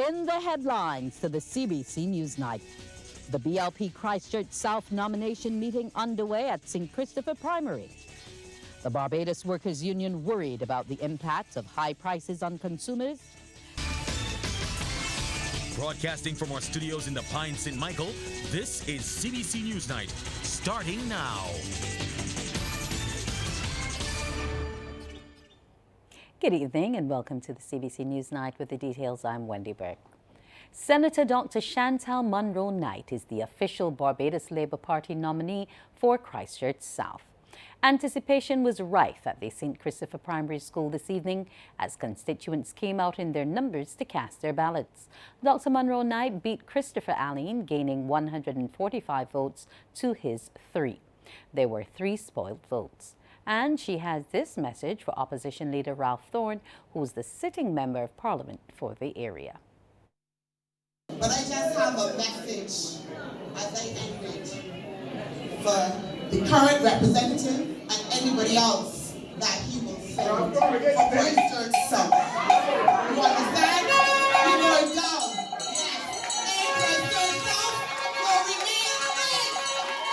In the headlines to the CBC NewsNight, the BLP Christchurch South nomination meeting underway at St. Christopher Primary. The Barbados Workers' Union worried about the impacts of high prices on consumers. Broadcasting from our studios in the Pine St. Michael, this is CBC NewsNight, starting now. Good evening and welcome to the CBC NewsNight. With the details, I'm Wendy Burke. Senator Dr. Chantal Munro-Knight is the official Barbados Labour Party nominee for Christchurch South. Anticipation was rife at the St. Christopher Primary School this evening as constituents came out in their numbers to cast their ballots. Dr. Munro-Knight beat Christopher Allen, gaining 145 votes to his 3. There were 3 spoiled votes. And she has this message for Opposition Leader Ralph Thorne, who's the sitting Member of Parliament for the area. But I just have a message as I end it for the current representative and anybody else that he will send for Christchurch South. You understand? We going down. Yes. Christchurch South will remain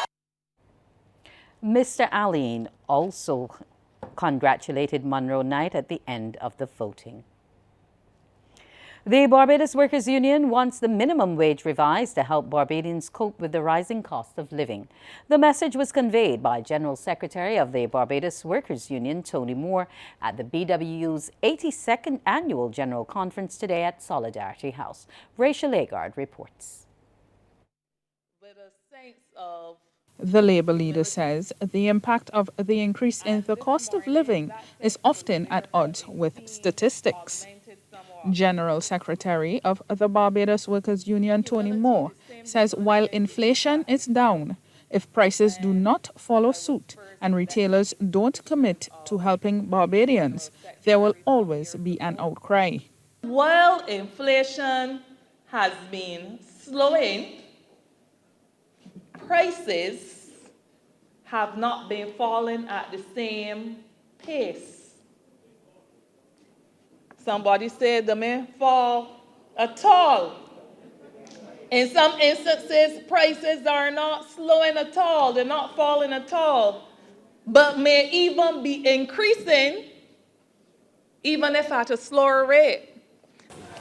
red. Mr. Allen also congratulated Munro-Knight at the end of the voting. The Barbados Workers' Union wants the minimum wage revised to help Barbadians cope with the rising cost of living. The message was conveyed by General Secretary of the Barbados Workers' Union, Tony Moore, at the BWU's 82nd Annual General Conference today at Solidarity House. Rachel Agard reports. With a sense of The Labour leader says the impact of the increase in the cost of living is often at odds with statistics. General Secretary of the Barbados Workers' Union, Tony Moore, says while inflation is down, if prices do not follow suit and retailers don't commit to helping Barbadians, there will always be an outcry. while inflation has been slowing, prices have not been falling at the same pace. Somebody said they may fall at all. In some instances, prices are not slowing at all. They're not falling at all, but may even be increasing, even if at a slower rate.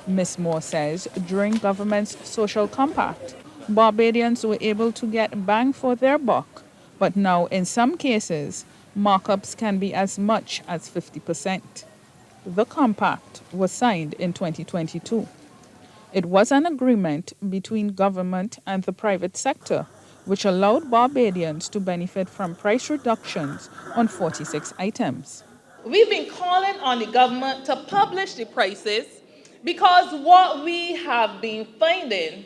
Ms. Moore says during government's social compact, Barbadians were able to get bang for their buck, but now in some cases, markups can be as much as 50%. The compact was signed in 2022. It was an agreement between government and the private sector, which allowed Barbadians to benefit from price reductions on 46 items. We've been calling on the government to publish the prices because what we have been finding,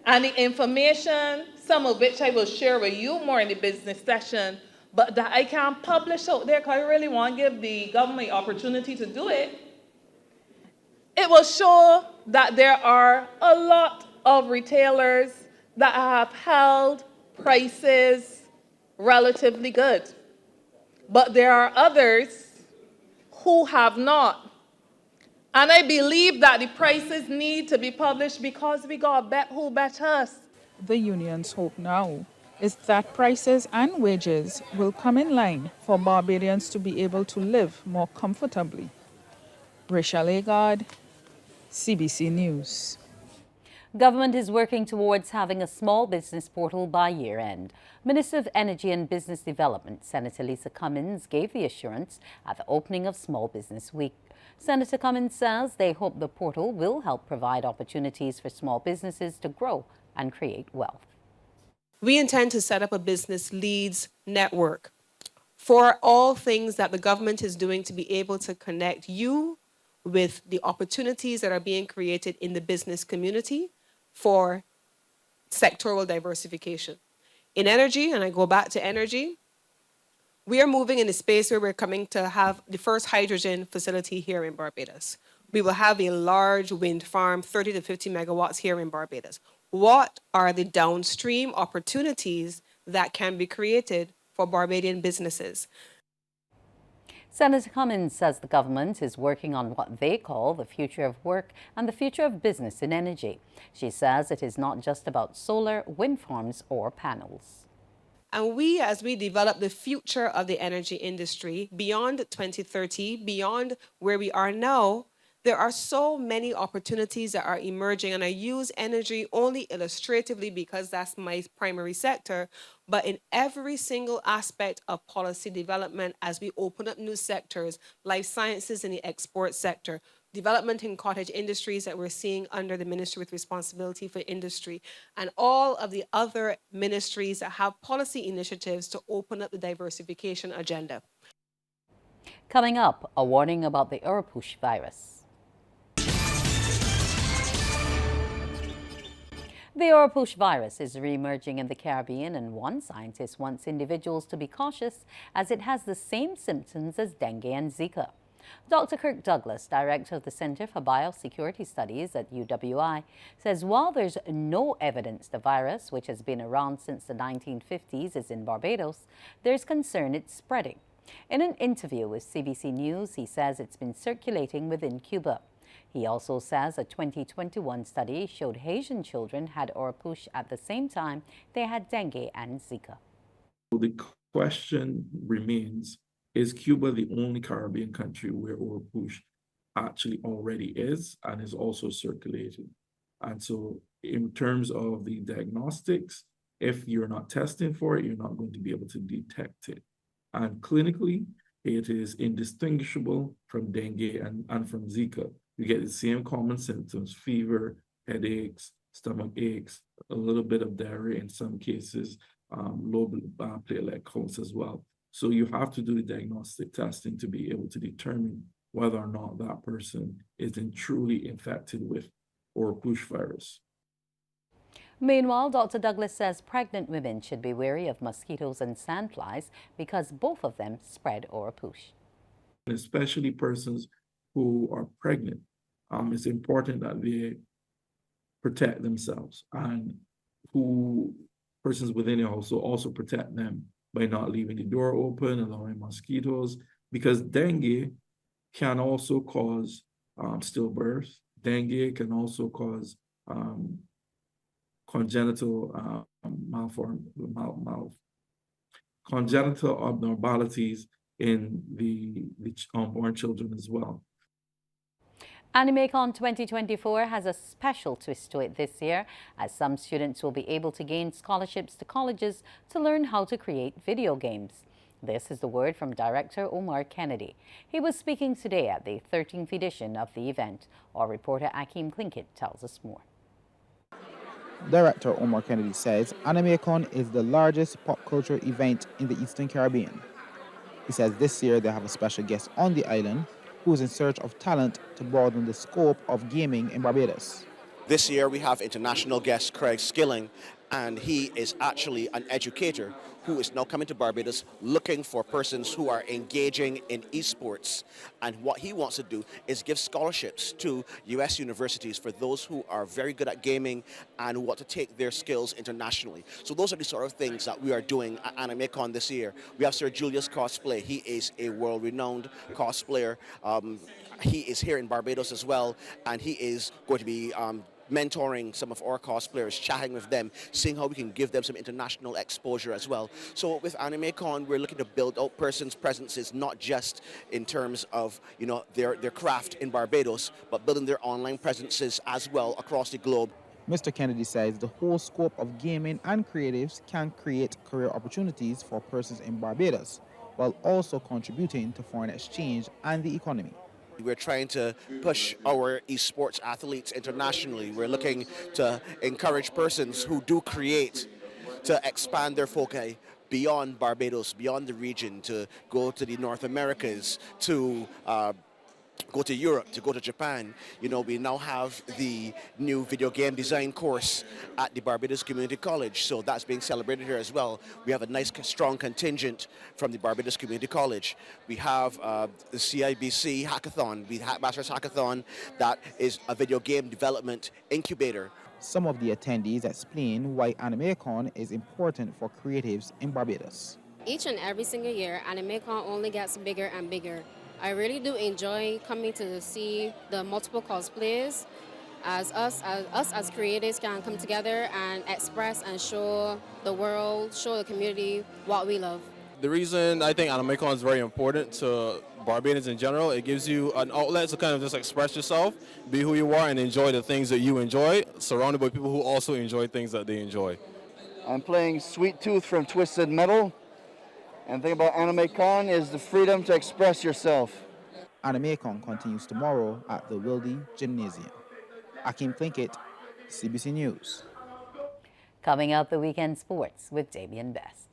and the information, some of which I will share with you more in the business session, but that I can't publish out there because I really want to give the government the opportunity to do it. It will show that there are a lot of retailers that have held prices relatively good, but there are others who have not. And I believe that the prices need to be published because we got bet who bet us. The union's hope now is that prices and wages will come in line for Barbadians to be able to live more comfortably. Rachel Agard, CBC News. Government is working towards having a small business portal by year-end. Minister of Energy and Business Development, Senator Lisa Cummins, gave the assurance at the opening of Small Business Week. Senator Cummins says they hope the portal will help provide opportunities for small businesses to grow and create wealth. We intend to set up a business leads network for all things that the government is doing to be able to connect you with the opportunities that are being created in the business community for sectoral diversification. In energy, and I go back to energy, we are moving in a space where we're coming to have the first hydrogen facility here in Barbados. We will have a large wind farm, 30 to 50 megawatts here in Barbados. What are the downstream opportunities that can be created for Barbadian businesses? Senator Cummins says the government is working on what they call the future of work and the future of business in energy. She says it is not just about solar, wind farms, or panels. And as we develop the future of the energy industry beyond 2030, beyond where we are now, there are so many opportunities that are emerging. And I use energy only illustratively because that's my primary sector. But in every single aspect of policy development, as we open up new sectors, life sciences in the export sector, development in cottage industries that we're seeing under the Ministry with Responsibility for Industry, and all of the other ministries that have policy initiatives to open up the diversification agenda. Coming up, a warning about the Oropouche virus. The Oropouche virus is re-emerging in the Caribbean, and one scientist wants individuals to be cautious as it has the same symptoms as dengue and Zika. Dr. Kirk Douglas, director of the Center for Biosecurity Studies at UWI, says while there's no evidence the virus, which has been around since the 1950s, is in Barbados, there's concern it's spreading. In an interview with CBC News, he says it's been circulating within Cuba. He also says a 2021 study showed Haitian children had Oropouche at the same time they had dengue and Zika. The question remains, is Cuba the only Caribbean country where Oropouche actually already is and is also circulating? And so in terms of the diagnostics, if you're not testing for it, you're not going to be able to detect it. And clinically, it is indistinguishable from dengue and from Zika. You get the same common symptoms: fever, headaches, stomach aches, a little bit of diarrhea in some cases, low platelet counts as well. So you have to do the diagnostic testing to be able to determine whether or not that person is truly infected with Oropouche virus. Meanwhile, Dr. Douglas says pregnant women should be wary of mosquitoes and sandflies because both of them spread Oropouche. Especially persons who are pregnant, it's important that they protect themselves, and persons within the household also protect them by not leaving the door open, allowing mosquitoes, because dengue can also cause stillbirth. Dengue can also cause congenital congenital abnormalities in the unborn children as well. AnimeCon 2024 has a special twist to it this year, as some students will be able to gain scholarships to colleges to learn how to create video games. This is the word from Director Omar Kennedy. He was speaking today at the 13th edition of the event. Our reporter Akeem Klinkett tells us more. Director Omar Kennedy says AnimeCon is the largest pop culture event in the Eastern Caribbean. He says this year they have a special guest on the island who is in search of talent to broaden the scope of gaming in Barbados. This year we have international guest Craig Skilling, and he is actually an educator who is now coming to Barbados looking for persons who are engaging in esports. And what he wants to do is give scholarships to U.S. universities for those who are very good at gaming and want to take their skills internationally. So those are the sort of things that we are doing at AnimeCon this year. We have Sir Julius Cosplay. He is a world-renowned cosplayer. He is here in Barbados as well, and he is going to be mentoring some of our cosplayers, chatting with them, seeing how we can give them some international exposure as well. So with AnimeCon, we're looking to build out persons' presences, not just in terms of their craft in Barbados, but building their online presences as well across the globe. Mr. Kennedy says the whole scope of gaming and creatives can create career opportunities for persons in Barbados, while also contributing to foreign exchange and the economy. We're trying to push our esports athletes internationally. We're looking to encourage persons who do create to expand their foci beyond Barbados, beyond the region, to go to the North Americas, to go to Europe, to go to Japan. We now have the new video game design course at the Barbados Community College, so that's being celebrated here as well. We have a nice, strong contingent from the Barbados Community College. We have the CBC Hackathon, the Masters Hackathon, that is a video game development incubator. Some of the attendees explain why AnimeCon is important for creatives in Barbados. Each and every single year, AnimeCon only gets bigger and bigger. I really do enjoy coming to see the multiple cosplays as us as creators can come together and express and show the world, show the community what we love. The reason I think AnimeCon is very important to Barbadians in general, it gives you an outlet to kind of just express yourself, be who you are, and enjoy the things that you enjoy, surrounded by people who also enjoy things that they enjoy. I'm playing Sweet Tooth from Twisted Metal, and the thing about AnimeCon is the freedom to express yourself. AnimeCon continues tomorrow at the Wilde Gymnasium. Akeem Plinkett, CBC News. Coming up, the weekend sports with Damien Best.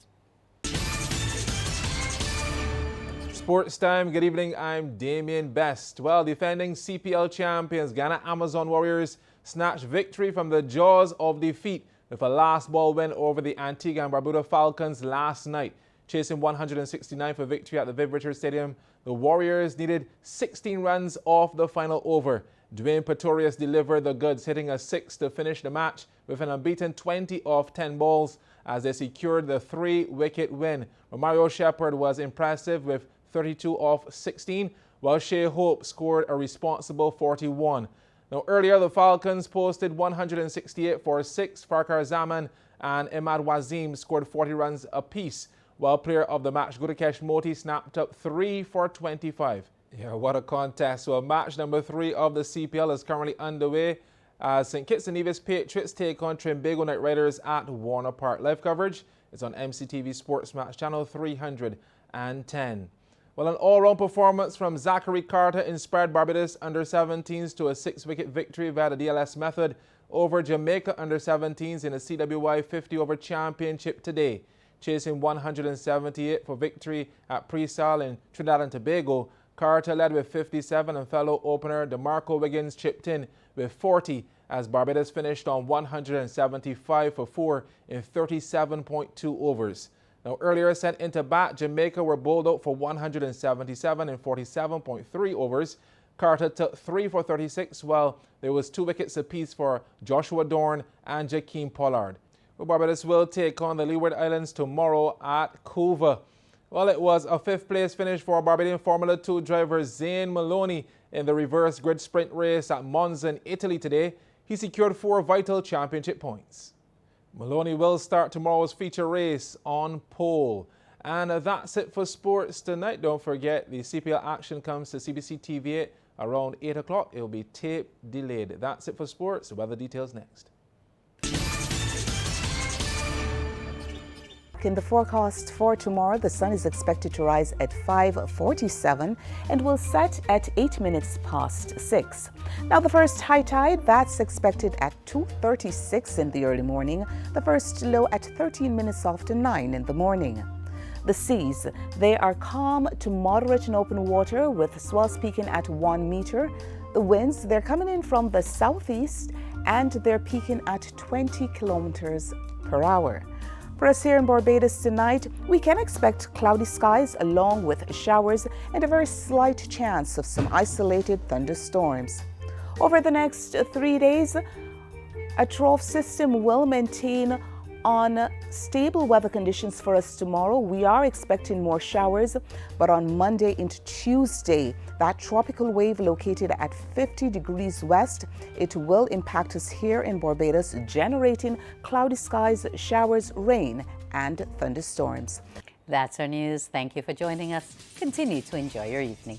Sports time. Good evening. I'm Damien Best. Well, defending CPL champions Ghana Amazon Warriors snatched victory from the jaws of defeat with a last ball win over the Antigua and Barbuda Falcons last night. Chasing 169 for victory at the Viv Richards Stadium, the Warriors needed 16 runs off the final over. Dwayne Pretorius delivered the goods, hitting a 6 to finish the match with an unbeaten 20 off 10 balls as they secured the 3-wicket win. Romario Shepherd was impressive with 32 off 16, while Shea Hope scored a responsible 41. Now, earlier, the Falcons posted 168 for 6. Farkar Zaman and Imad Wazim scored 40 runs apiece, while player of the match Gurukesh Moti snapped up 3 for 25. Yeah, what a contest. Well, match number 3 of the CPL is currently underway as St. Kitts and Nevis Patriots take on Trimbago Knight Riders at Warner Park. Live coverage is on MCTV Sports Match Channel 310. Well, an all-round performance from Zachary Carter inspired Barbados under-17s to a 6-wicket victory via the DLS method over Jamaica under-17s in a CWY 50-over championship today. Chasing 178 for victory at Presal in Trinidad and Tobago, Carter led with 57 and fellow opener DeMarco Wiggins chipped in with 40 as Barbados finished on 175 for 4 in 37.2 overs. Now, earlier sent into bat, Jamaica were bowled out for 177 in 47.3 overs. Carter took 3 for 36, while there was 2 wickets apiece for Joshua Dorn and Jakeem Pollard. Well, Barbados will take on the Leeward Islands tomorrow at Couva. Well, it was a 5th-place finish for Barbadian Formula 2 driver Zane Maloney in the reverse grid sprint race at Monza in Italy today. He secured 4 vital championship points. Maloney will start tomorrow's feature race on pole. And that's it for sports tonight. Don't forget, the CPL action comes to CBC TV8 around 8 o'clock. It will be tape delayed. That's it for sports. Weather details next. In the forecast for tomorrow, the sun is expected to rise at 5:47 and will set at 8 minutes past 6. Now, the first high tide, that's expected at 2:36 in the early morning. The first low at 13 minutes after 9 in the morning. The seas, they are calm to moderate in open water with swells peaking at 1 meter. The winds, they're coming in from the southeast and they're peaking at 20 kilometers per hour. For us here in Barbados tonight, we can expect cloudy skies along with showers and a very slight chance of some isolated thunderstorms. Over the next 3 days, a trough system will maintain on stable weather conditions for us tomorrow. We are expecting more showers, but on Monday into Tuesday, that tropical wave located at 50 degrees west, it will impact us here in Barbados, generating cloudy skies, showers, rain, and thunderstorms. That's our news. Thank you for joining us. Continue to enjoy your evening.